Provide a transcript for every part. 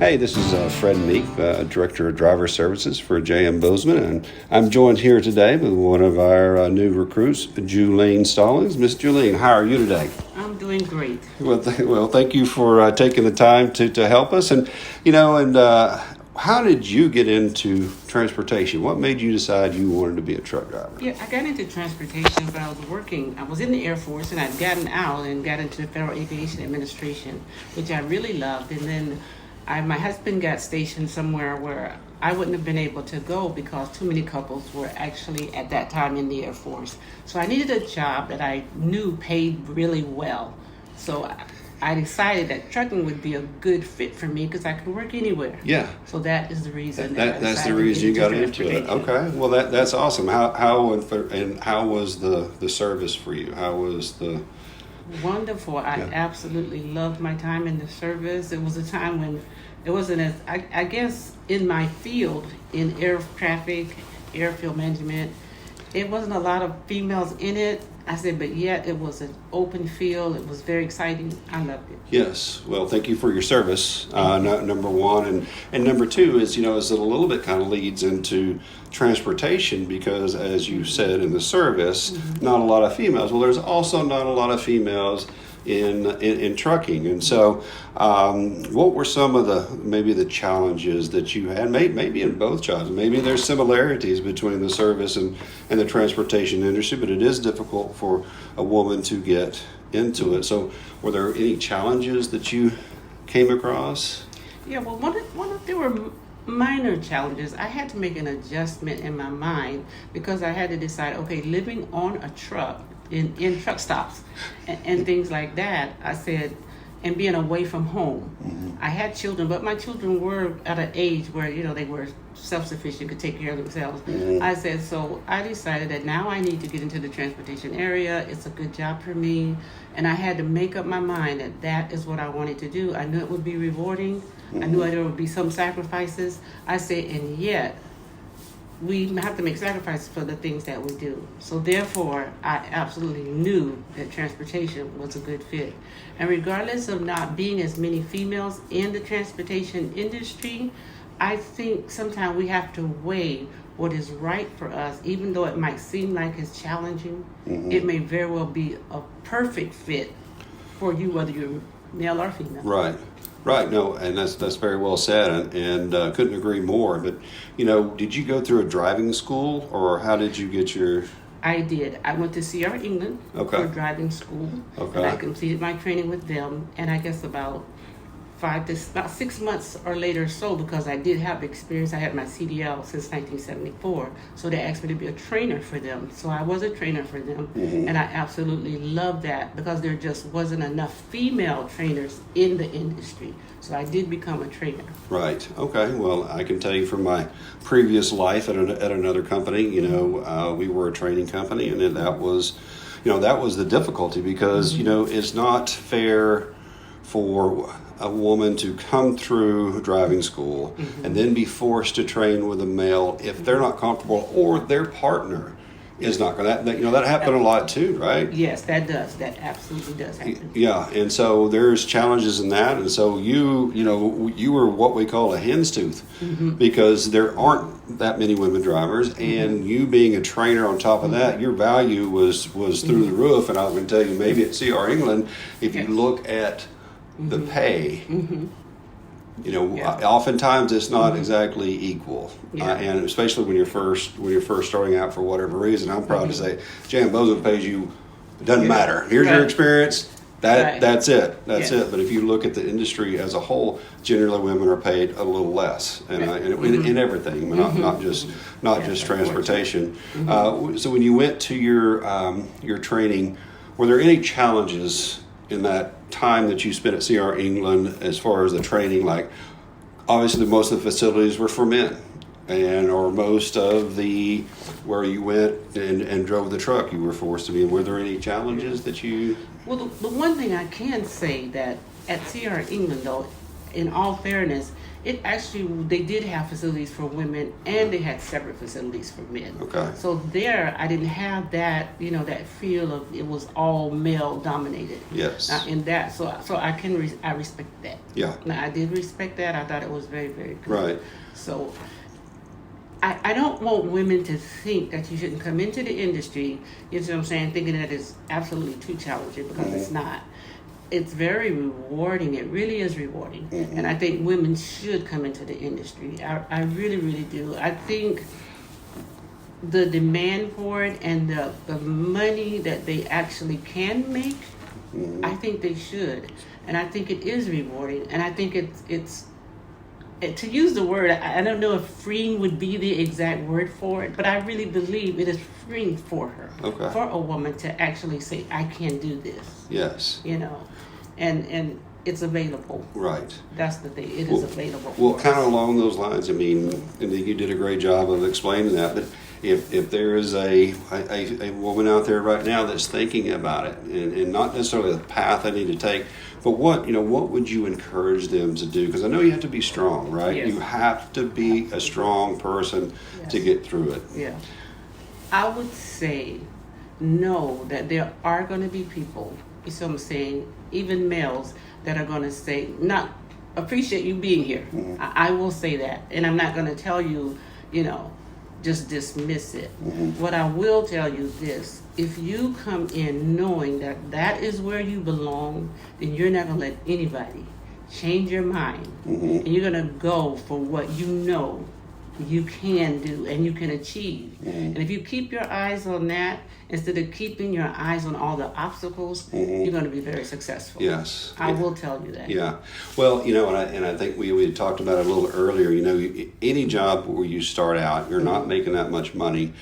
Hey, this is Fred Meek, Director of Driver Services for JM Bozeman, and I'm joined here today with one of our new recruits, Julene Stallings. Miss Julene, how are you today? I'm doing great. Well, thank you for taking the time to help us. And, how did you get into transportation? What made you decide you wanted to be a truck driver? Yeah, I got into transportation, but I was working. I was in the Air Force, and I'd gotten out and got into the Federal Aviation Administration, which I really loved. And then my husband got stationed somewhere where I wouldn't have been able to go because too many couples were actually at that time in the Air Force. So I needed a job that I knew paid really well. So I decided that trucking would be a good fit for me because I could work anywhere. Yeah. So that is the reason. That's the reason you got into it. Okay. Well, that's awesome. How was the service for you? How was the Wonderful. I absolutely loved my time in the service. It was a time when it wasn't as, I guess, in my field, in air traffic, airfield management, it wasn't a lot of females in it. I said, but yet it was an open field. It was very exciting. I loved it. Yes. Well, thank you for your service, number one. And number two is it a little bit kind of leads into transportation because, as you said in the service, not a lot of females. Well, there's also not a lot of females in trucking. And so what were some of the challenges that you had, maybe in both jobs? Maybe there's similarities between the service and the transportation industry, but it is difficult for a woman to get into it. So were there any challenges that you came across? Yeah, well, there were minor challenges. I had to make an adjustment in my mind because I had to decide, okay, living on a truck, in truck stops and things like that, I said, and being away from home. I had children, but my children were at an age where, they were self-sufficient, could take care of themselves. I said, so I decided that now I need to get into the transportation area. It's a good job for me. And I had to make up my mind that that is what I wanted to do. I knew it would be rewarding. I knew there would be some sacrifices. I said, and yet, we have to make sacrifices for the things that we do. So therefore, I absolutely knew that transportation was a good fit. And regardless of not being as many females in the transportation industry, I think sometimes we have to weigh what is right for us, even though it might seem like it's challenging. It may very well be a perfect fit for you, whether you're male or female. Right. No, and that's very well said, and couldn't agree more. But did you go through a driving school, or how did you get your? I did. I went to CR England for driving school. Okay. And I completed my training with them, and I guess about 6 months or later so, because I did have experience. I had my CDL since 1974, so they asked me to be a trainer for them. So I was a trainer for them, and I absolutely loved that because there just wasn't enough female trainers in the industry. So I did become a trainer. Right. Okay. Well, I can tell you from my previous life at another company, we were a training company, and that was the difficulty because, it's not fair for a woman to come through driving school and then be forced to train with a male if they're not comfortable or their partner is not going to. That happened a lot too, right? Yes, that does. That absolutely does happen. Yeah, and so there's challenges in that, and so you were what we call a hen's tooth because there aren't that many women drivers, and you being a trainer on top of that, your value was through the roof. And I can tell you, maybe at CR England, if you look at the pay, oftentimes it's not exactly equal, and especially when you're first starting out for whatever reason. I'm proud to say, JM Bozeman pays you. It doesn't matter. Here's your experience. That's it. That's it. But if you look at the industry as a whole, generally women are paid a little less, and in everything, not just transportation. So when you went to your training, were there any challenges in that time that you spent at CR England as far as the training? Like, obviously most of the facilities were for men, or most of the where you went and drove the truck you were forced to be in. Were there any challenges that you? Well, the one thing I can say that at CR England, though, in all fairness, It actually, they did have facilities for women, and they had separate facilities for men. Okay. So there, I didn't have that, that feel of it was all male dominated. Yes. In that, so I I respect that. Yeah. Now, I did respect that. I thought it was very, very good. Right. So I don't want women to think that you shouldn't come into the industry, you know what I'm saying, thinking that it's absolutely too challenging, because it's not. It's very rewarding. It really is rewarding. And I think women should come into the industry. I really, really do. I think the demand for it and the money that they actually can make, I think they should. And I think it is rewarding. And I think it's to use the word, I don't know if freeing would be the exact word for it, but I really believe it is freeing for her. Okay. For a woman to actually say, I can do this. Yes. And it's available. Right. That's the thing. It is available. Well, kind of along those lines, I mean, and you did a great job of explaining that, but if there is a woman out there right now that's thinking about it, and not necessarily the path I need to take, but what would you encourage them to do? Because I know you have to be strong, right? Yes. You have to be a strong person to get through it. Yeah. I would say know that there are going to be people, you see what I'm saying, even males, that are going to say, not appreciate you being here. I will say that. And I'm not going to tell you, just dismiss it. What I will tell you this, if you come in knowing that that is where you belong, then you're not going to let anybody change your mind. And you're going to go for what you know you can do and you can achieve. And if you keep your eyes on that, instead of keeping your eyes on all the obstacles, you're going to be very successful. Yes. I will tell you that. Yeah. Well, and I think we had talked about it a little earlier, any job where you start out, you're not making that much money.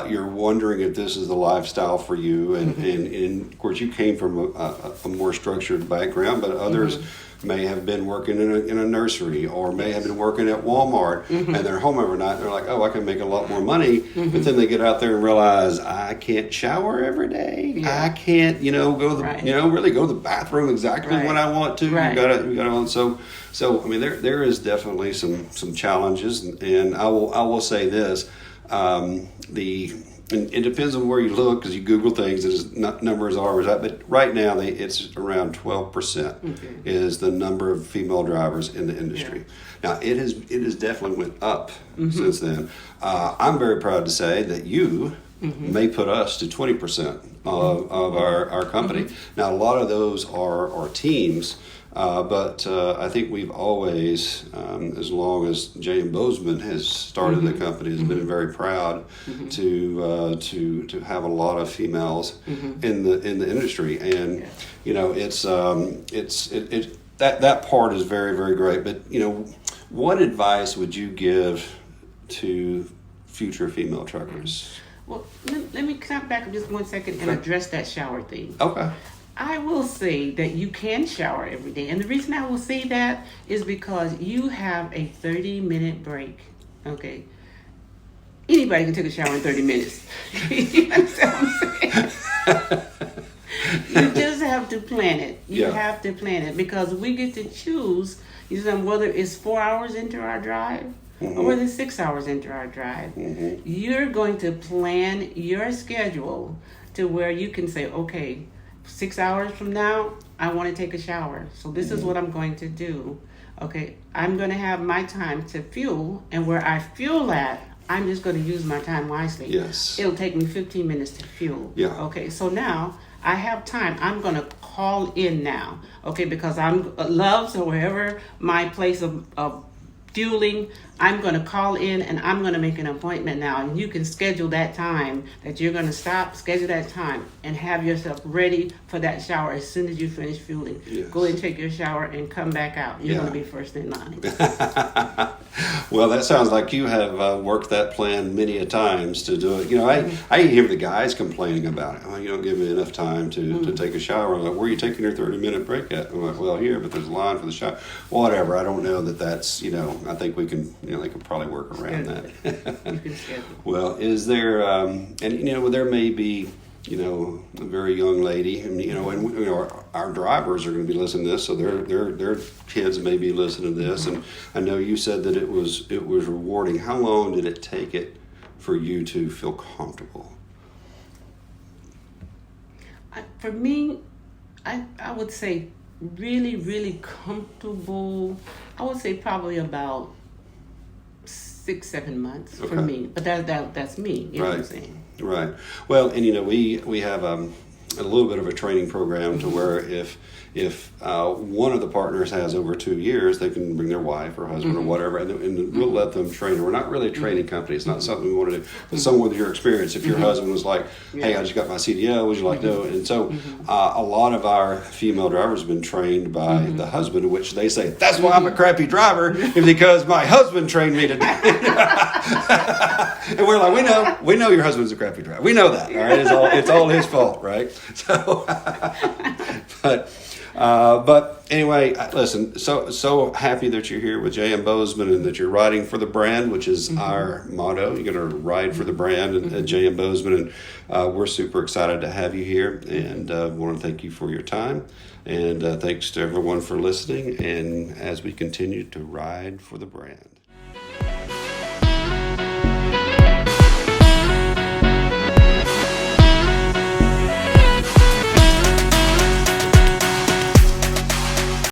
You're wondering if this is the lifestyle for you. And of course, you came from a more structured background, but others may have been working in a nursery, or may have been working at Walmart, and they're home every night. And they're like, oh, I can make a lot more money. But then they get out there and realize, I can't shower every day. Yeah. I can't, go to the, really go to the bathroom exactly when I want to. Right. You gotta. So I mean, there is definitely some challenges, and I will say this, it depends on where you look, because you Google things, and numbers are, but right now it's around 12% is the number of female drivers in the industry. Now it has definitely went up since then. I'm very proud to say that you may put us to 20% of our company. Now a lot of those are teams. But I think we've always, as long as J.M. Bozeman has started the company, has been very proud to have a lot of females in the industry, and it's that part is very, very great. But what advice would you give to future female truckers? Well, let me come back just 1 second and address that shower thing. Okay. I will say that you can shower every day. And the reason I will say that is because you have a 30-minute break. Okay. Anybody can take a shower in 30 minutes. You understand what I'm saying? You just have to plan it. You have to plan it, because we get to choose whether it's 4 hours into our drive or whether it's 6 hours into our drive. You're going to plan your schedule to where you can say, okay, 6 hours from now, I want to take a shower. So this is what I'm going to do. Okay, I'm going to have my time to fuel, and where I fuel at, I'm just going to use my time wisely. Yes. It'll take me 15 minutes to fuel. Yeah. Okay, so now I have time. I'm going to call in now. Okay, because I'm Love's or wherever my place of fueling, I'm going to call in and I'm going to make an appointment now. And you can schedule that time that you're going to stop, schedule that time, and have yourself ready for that shower as soon as you finish fueling. Yes. Go and take your shower and come back out. You're going to be first in line. Well, that sounds like you have worked that plan many a times to do it. I hear the guys complaining about it. Oh, you don't give me enough time to take a shower. I'm like, where are you taking your 30-minute break at? I'm like, well, here, but there's a line for the shower. Whatever. I don't know that's, I think we can, they could probably work around that. You can schedule. Well, is there, and there may be a very young lady, and our drivers are going to be listening to this, so their kids may be listening to this. And I know you said that it was rewarding. How long did it take it for you to feel comfortable? For me, I would say really, really comfortable. I would say probably about 6-7 months for me. But that's me. You know what I'm saying? Right. Well, and we have a little bit of a training program to where if one of the partners has over 2 years, they can bring their wife or husband or whatever, and we'll let them train. We're not really a training company. It's not something we want to do. But someone with your experience, if your husband was like, hey, I just got my CDL, would you like to know? And so a lot of our female drivers have been trained by the husband, which they say, that's why I'm a crappy driver, is because my husband trained me to do it. And we're like, we know your husband's a crappy driver. We know that, all right? It's all his fault, right? So, but anyway, listen, so happy that you're here with J.M. Bozeman and that you're riding for the brand, which is our motto. You're going to ride for the brand at J.M. Bozeman, and we're super excited to have you here, and want to thank you for your time, and thanks to everyone for listening, and as we continue to ride for the brand.